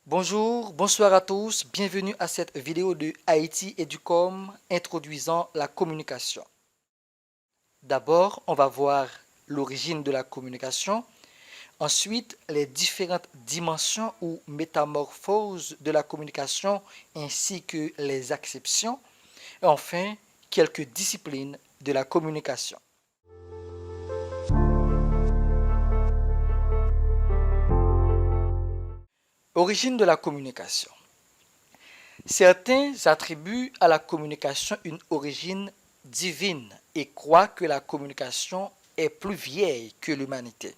Bonjour, bonsoir à tous, bienvenue à cette vidéo de Haïti Educom introduisant la communication. D'abord, on va voir l'origine de la communication, ensuite les différentes dimensions ou métamorphoses de la communication ainsi que les acceptions, et enfin quelques disciplines de la communication. Origine de la communication. Certains attribuent à la communication une origine divine et croient que la communication est plus vieille que l'humanité.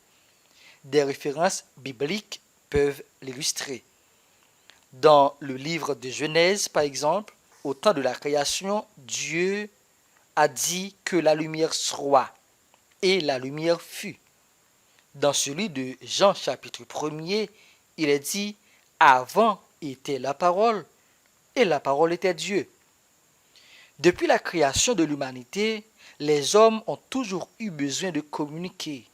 Des références bibliques peuvent l'illustrer. Dans le livre de Genèse, par exemple, au temps de la création, Dieu a dit que la lumière soit, et la lumière fut. Dans celui de Jean chapitre 1er, il est dit « Avant était la parole, et la parole était Dieu ». Depuis la création de l'humanité, les hommes ont toujours eu besoin de communiquer.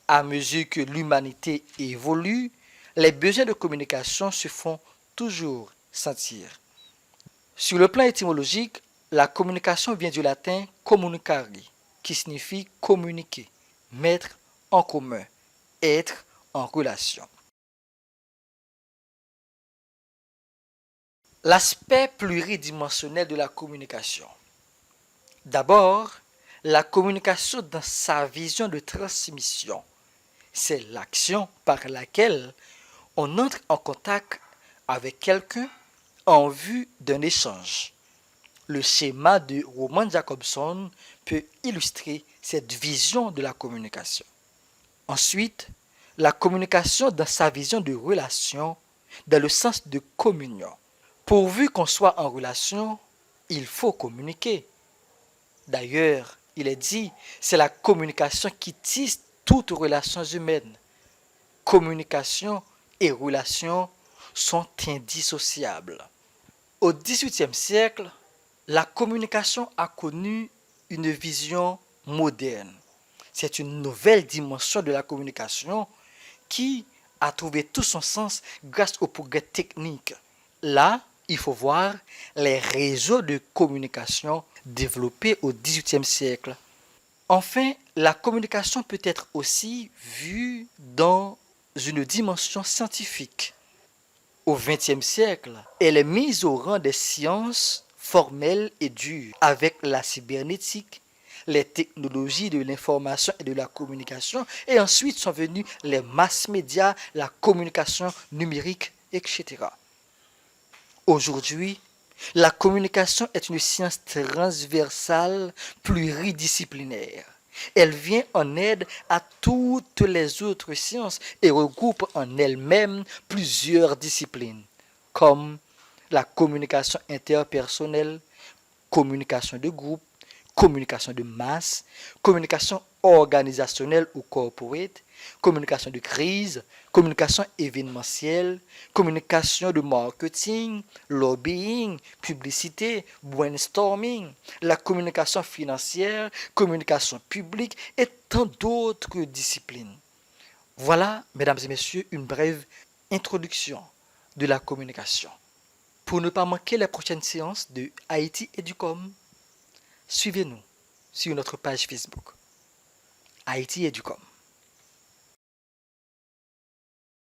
À mesure que l'humanité évolue, les besoins de communication se font toujours sentir. Sur le plan étymologique, la communication vient du latin communicare, qui signifie communiquer, mettre en commun, être en relation. L'aspect pluridimensionnel de la communication. D'abord, la communication dans sa vision de transmission, c'est l'action par laquelle on entre en contact avec quelqu'un en vue d'un échange. Le schéma de Roman Jacobson peut illustrer cette vision de la communication. Ensuite, la communication dans sa vision de relation, dans le sens de communion. Pourvu qu'on soit en relation, il faut communiquer. D'ailleurs, il est dit, c'est la communication qui tisse toutes relations humaines. Communication et relation sont indissociables. Au XVIIIe siècle, la communication a connu une vision moderne. C'est une nouvelle dimension de la communication qui a trouvé tout son sens grâce au progrès technique. Là, il faut voir les réseaux de communication développés au XVIIIe siècle. Enfin, la communication peut être aussi vue dans une dimension scientifique. Au XXe siècle, elle est mise au rang des sciences formelles et dures, avec la cybernétique, les technologies de l'information et de la communication, et ensuite sont venus les mass médias, la communication numérique, etc. Aujourd'hui, la communication est une science transversale, pluridisciplinaire. Elle vient en aide à toutes les autres sciences et regroupe en elle-même plusieurs disciplines, comme la communication interpersonnelle, communication de groupe, communication de masse, communication organisationnelle ou corporate, communication de crise, communication événementielle, communication de marketing, lobbying, publicité, brainstorming, la communication financière, communication publique et tant d'autres disciplines. Voilà, mesdames et messieurs, une brève introduction de la communication. Pour ne pas manquer la prochaine séance de Haïti Educom, suivez-nous sur notre page Facebook, Haïti Educom.